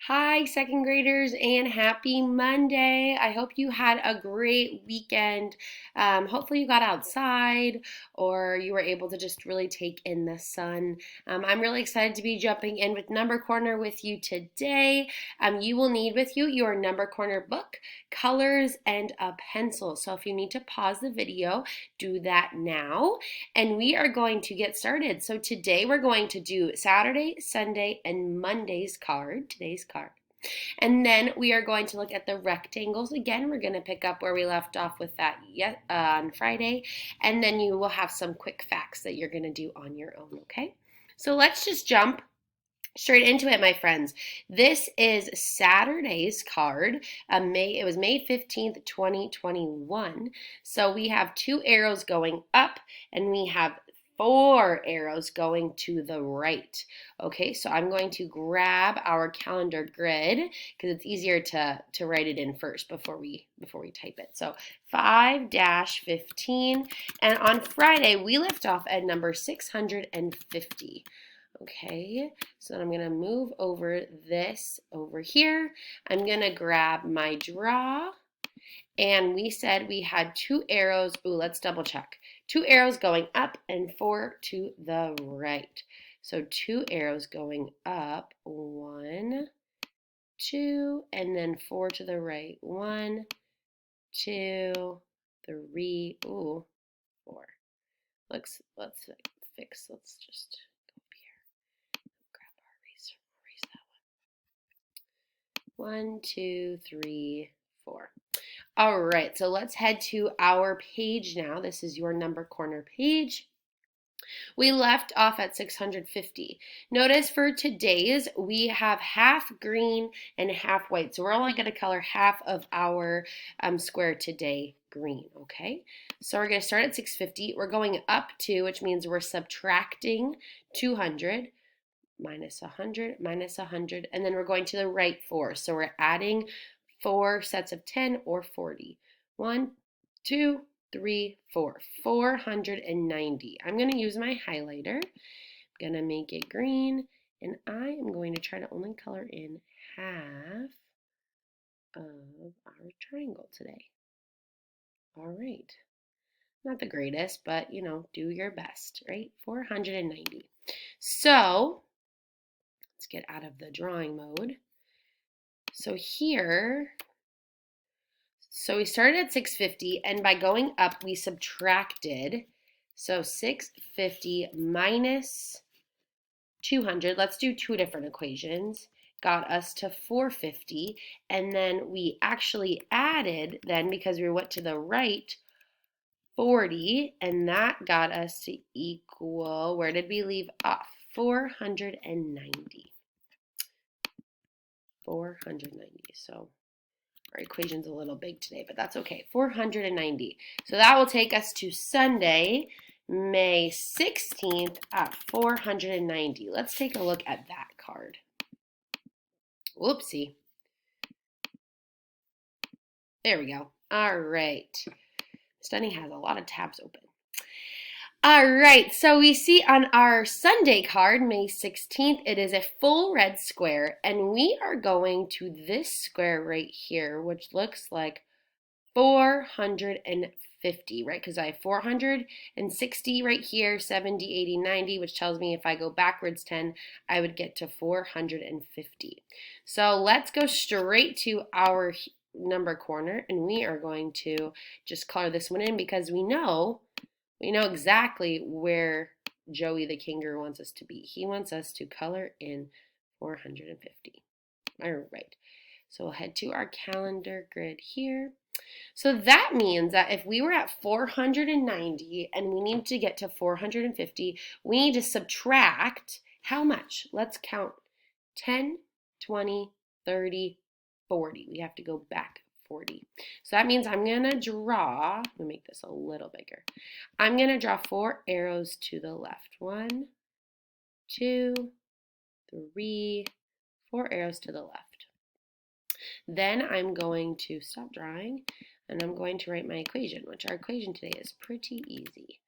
Hi, second graders, and happy Monday. I hope you had a great weekend. Hopefully, you got outside or you were able to just really take in the sun. I'm really excited to be jumping in with Number Corner with you today. You will need with you your Number Corner book, colors, and a pencil. So, if you need to pause the video, do that now. And we are going to get started. So, today we're going to do Saturday, Sunday, and today's card. And then we are going to look at the rectangles again. We're going to pick up where we left off with that on Friday. And then you will have some quick facts that you're going to do on your own, okay? So let's just jump straight into it, my friends. This is Saturday's card. It was May 15th, 2021. So we have two arrows going up and we have four arrows going to the right. Okay, so I'm going to grab our calendar grid because it's easier to write it in first before we type it. So 5-15, and on Friday we left off at number 650. Okay, so I'm going to move over this over here. I'm going to grab my draw. And we said we had two arrows. Ooh, let's double check. Two arrows going up and four to the right. So two arrows going up. 1, 2, and then four to the right. 1, 2, 3. Ooh, 4. Let's fix. Let's just go up here. Grab our eraser. Erase that one. 1, 2, 3, 4. All right, so let's head to our page now. This is your Number Corner page. We left off at 650. Notice for today's, we have half green and half white. So we're only going to color half of our square today green, okay? So we're going to start at 650. We're going up 2, which means we're subtracting 200. Minus 100, minus 100, and then we're going to the right 4. So we're adding 4 sets of 10 or 40. 1, 2, 3, 4. 490. I'm going to use my highlighter. I'm going to make it green, and I am going to try to only color in half of our triangle today. All right. Not the greatest, but do your best, right? 490. So let's get out of the drawing mode. So we started at 650, and by going up, we subtracted. So 650 minus 200, let's do two different equations, got us to 450, and then we actually added, then because we went to the right, 40, and that got us to equal, where did we leave off? 490. 490. So our equation's a little big today, but that's okay. 490. So that will take us to Sunday, May 16th at 490. Let's take a look at that card. Whoopsie. There we go. All right. Stunning has a lot of tabs open. All right, so we see on our Sunday card, May 16th, it is a full red square, and we are going to this square right here, which looks like 450, right? Because I have 460 right here, 70, 80, 90, which tells me if I go backwards 10, I would get to 450. So let's go straight to our number corner, and we are going to just color this one in because we know exactly where Joey the kangaroo wants us to be. He wants us to color in 450. All right. So we'll head to our calendar grid here. So that means that if we were at 490 and we need to get to 450, we need to subtract how much? Let's count. 10, 20, 30, 40. We have to go back 40. So that means I'm going to draw, let me make this a little bigger. I'm going to draw 4 arrows to the left. 1, 2, 3, 4 arrows to the left. Then I'm going to stop drawing and I'm going to write my equation, which our equation today is pretty easy.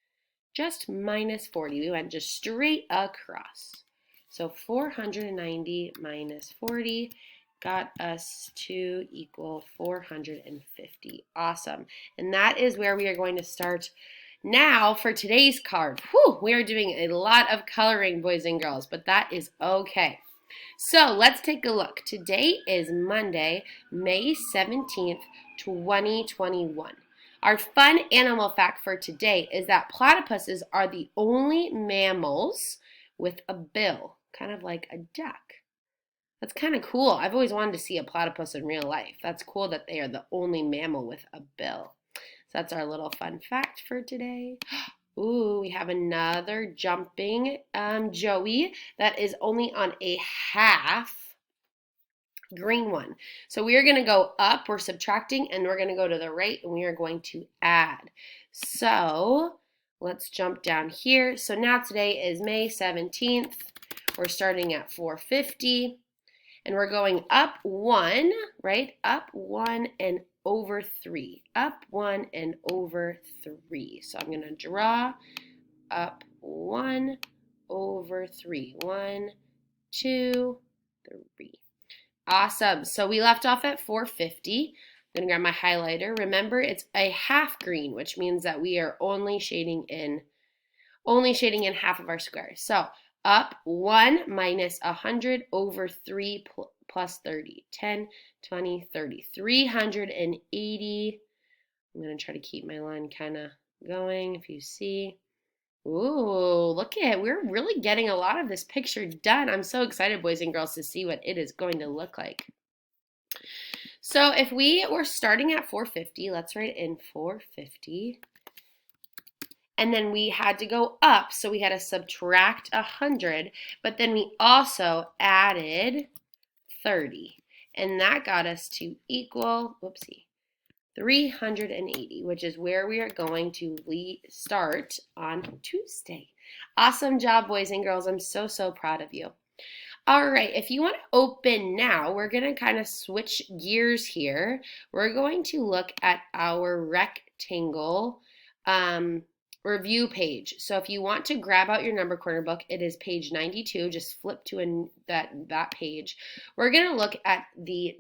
Just minus 40. We went just straight across. So 490 minus 40 got us to equal 450. Awesome. And that is where we are going to start now for today's card. Whew, we are doing a lot of coloring, boys and girls, but that is okay. So let's take a look. Today is Monday, May 17th, 2021. Our fun animal fact for today is that platypuses are the only mammals with a bill, kind of like a duck. That's kind of cool. I've always wanted to see a platypus in real life. That's cool that they are the only mammal with a bill. So that's our little fun fact for today. Ooh, we have another jumping Joey that is only on a half green one. So we are going to go up, we're subtracting, and we're going to go to the right, and we are going to add. So let's jump down here. So now today is May 17th. We're starting at 450, and we're going up 1, right? Up 1 and over 3. Up 1 and over 3. So I'm going to draw up 1 over 3. 1, 2, 3. Awesome. So we left off at 450. I'm going to grab my highlighter. Remember, it's a half green, which means that we are only shading in half of our square. So up 1 minus 100 over 3 plus 30. 10, 20, 30. 380. I'm going to try to keep my line kind of going if you see. Ooh, look at it. We're really getting a lot of this picture done. I'm so excited, boys and girls, to see what it is going to look like. So if we were starting at 450, let's write in 450. And then we had to go up, so we had to subtract 100, but then we also added 30. And that got us to equal, 380, which is where we are going to start on Tuesday. Awesome job, boys and girls. I'm so, so proud of you. All right, if you want to open now, we're going to kind of switch gears here. We're going to look at our rectangle review page. So if you want to grab out your number corner book, it is page 92. Just flip to that page. We're going to look at the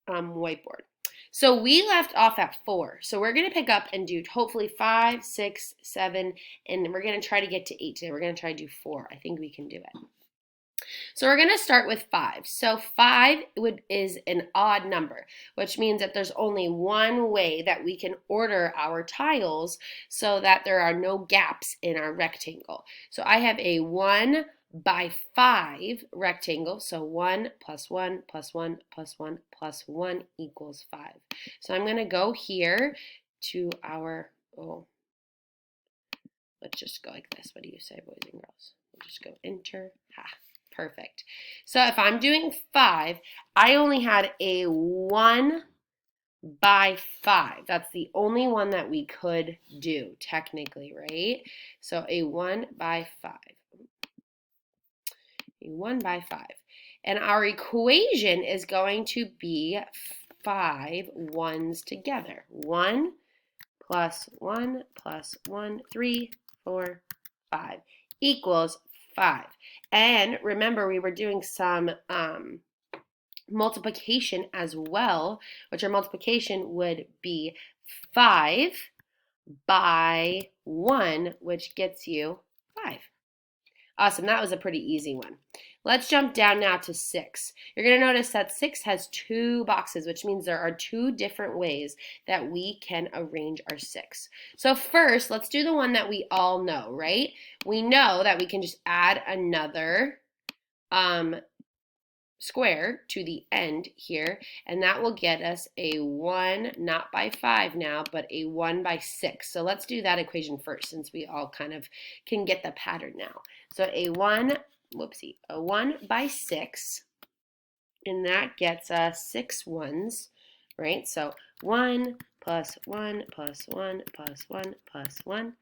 whiteboard. So we left off at 4. So we're going to pick up and do hopefully 5, 6, 7, and we're going to try to get to 8 today. We're going to try to do 4. I think we can do it. So we're going to start with 5. So 5 is an odd number, which means that there's only one way that we can order our tiles so that there are no gaps in our rectangle. So I have a 1 by 5 rectangle, so 1 plus 1 plus 1 plus 1 plus 1 equals 5. So I'm going to go here to our, let's just go like this. What do you say, boys and girls? We'll just go enter, perfect. So if I'm doing 5, I only had a 1 by 5. That's the only one that we could do technically, right? So a 1 by 5. A 1 by 5. And our equation is going to be 5 ones together. 1 plus 1 plus 1, 3, 4, 5 equals 5. And remember, we were doing some multiplication as well, which our multiplication would be 5 by 1, which gets you 5. Awesome, that was a pretty easy one. Let's jump down now to 6. You're going to notice that 6 has 2 boxes, which means there are 2 different ways that we can arrange our 6. So first, let's do the one that we all know, right? We know that we can just add another square to the end here, and that will get us a 1, not by 5 now, but a 1 by 6. So let's do that equation first, since we all kind of can get the pattern now. So a 1 by 6, and that gets us 6 ones, right? So 1 plus 1 plus 1 plus 1 plus 1,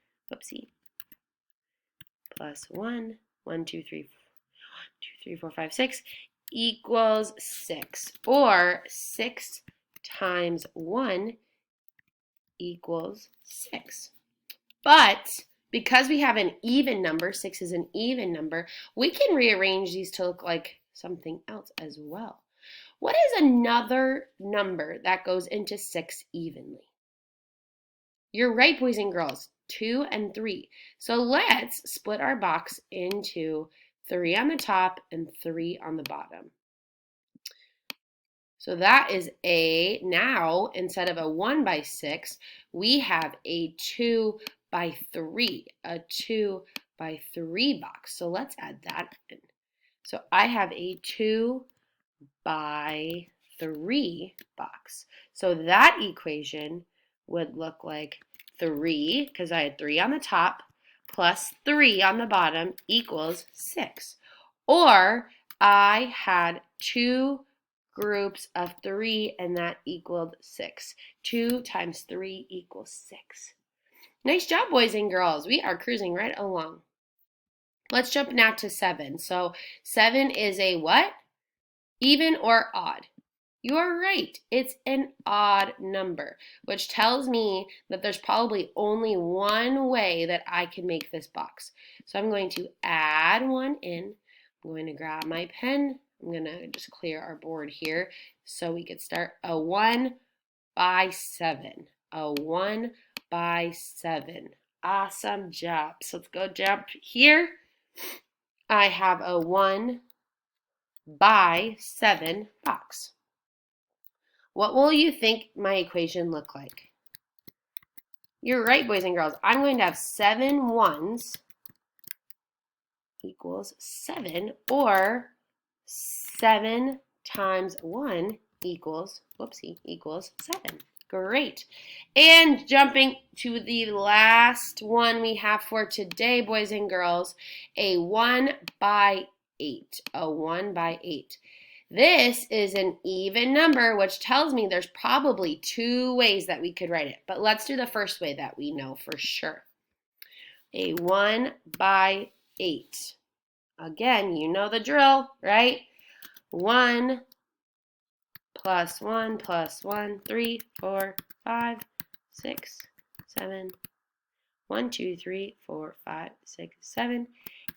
plus 1, 1, 2, 3, 1, 2, 3, 4, 5, 6, equals 6, or 6 times 1 equals 6. But because we have an even number, 6 is an even number, we can rearrange these to look like something else as well. What is another number that goes into 6 evenly? You're right, boys and girls, 2 and 3. So let's split our box into 3 on the top and 3 on the bottom. So that is now instead of a 1 by 6, we have a 2 by 3, a 2 by 3 box. So let's add that in. So I have a 2 by 3 box. So that equation would look like 3, because I had 3 on the top, plus 3 on the bottom equals 6. Or I had 2 groups of 3 and that equaled 6. 2 times 3 equals 6. Nice job, boys and girls. We are cruising right along. Let's jump now to 7. So 7 is a what? Even or odd? You are right. It's an odd number, which tells me that there's probably only one way that I can make this box. So I'm going to add 1 in. I'm going to grab my pen. I'm going to just clear our board here so we could start a 1 by 7. A 1 by 7. Awesome job. So let's go jump here. I have a 1 by 7 box. What will you think my equation look like? You're right, boys and girls. I'm going to have 7 ones equals 7, or 7 times 1 equals 7. Great. And jumping to the last one we have for today, boys and girls, a 1 by 8. A 1 by 8. This is an even number, which tells me there's probably 2 ways that we could write it. But let's do the first way that we know for sure. A 1 by 8. Again, you know the drill, right? 1 plus 1 plus 1, 3, 4, 5, 6, 7. 1, 2, 3, 4, 5, 6, 7.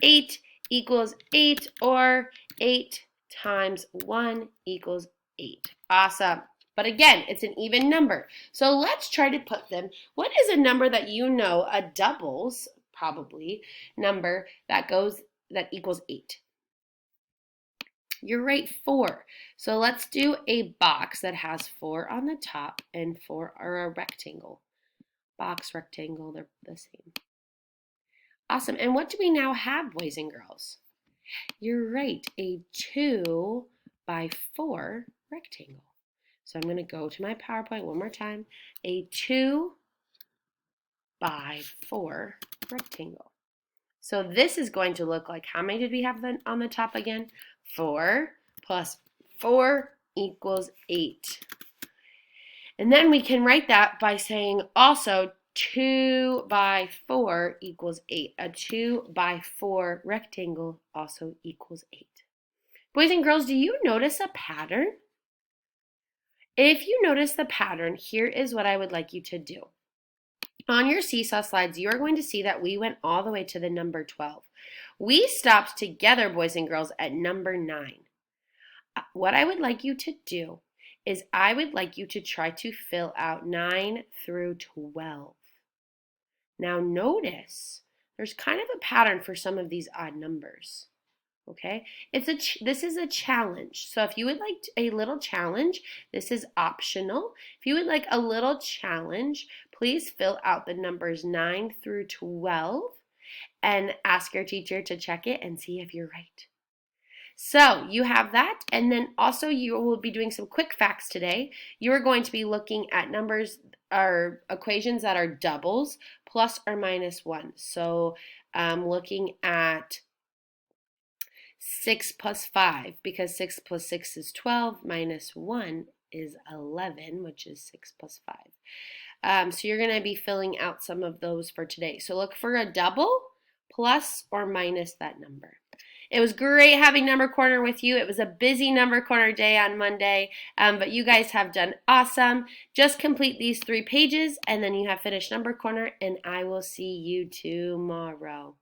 8 equals 8, or 8 times 1 equals 8. Awesome. But again, it's an even number. So let's try to put them. What is a number that you know, a doubles, probably, number that equals 8? You're right, 4. So let's do a box that has 4 on the top and 4 are a rectangle. Box, rectangle, they're the same. Awesome. And what do we now have, boys and girls? You're right, a 2 by 4 rectangle. So I'm going to go to my PowerPoint one more time. A 2 by 4 rectangle. So this is going to look like, how many did we have on the top again? 4 plus 4 equals 8. And then we can write that by saying also 2 by 4 equals 8. A 2 by 4 rectangle also equals 8. Boys and girls, do you notice a pattern? If you notice the pattern, here is what I would like you to do. On your seesaw slides, you are going to see that we went all the way to the number 12. We stopped together, boys and girls, at number 9. What I would like you to do is I would like you to try to fill out 9 through 12. Now notice, there's kind of a pattern for some of these odd numbers. Okay, this is a challenge. So if you would like a little challenge, this is optional. If you would like a little challenge, please fill out the numbers 9 through 12 and ask your teacher to check it and see if you're right. So you have that, and then also you will be doing some quick facts today. You are going to be looking at numbers or equations that are doubles, plus or minus 1. So looking at 6 plus 5, because 6 plus 6 is 12, minus 1 is 11, which is 6 plus 5. So you're going to be filling out some of those for today. So look for a double, plus or minus that number. It was great having Number Corner with you. It was a busy Number Corner day on Monday, but you guys have done awesome. Just complete these 3 pages, and then you have finished Number Corner, and I will see you tomorrow.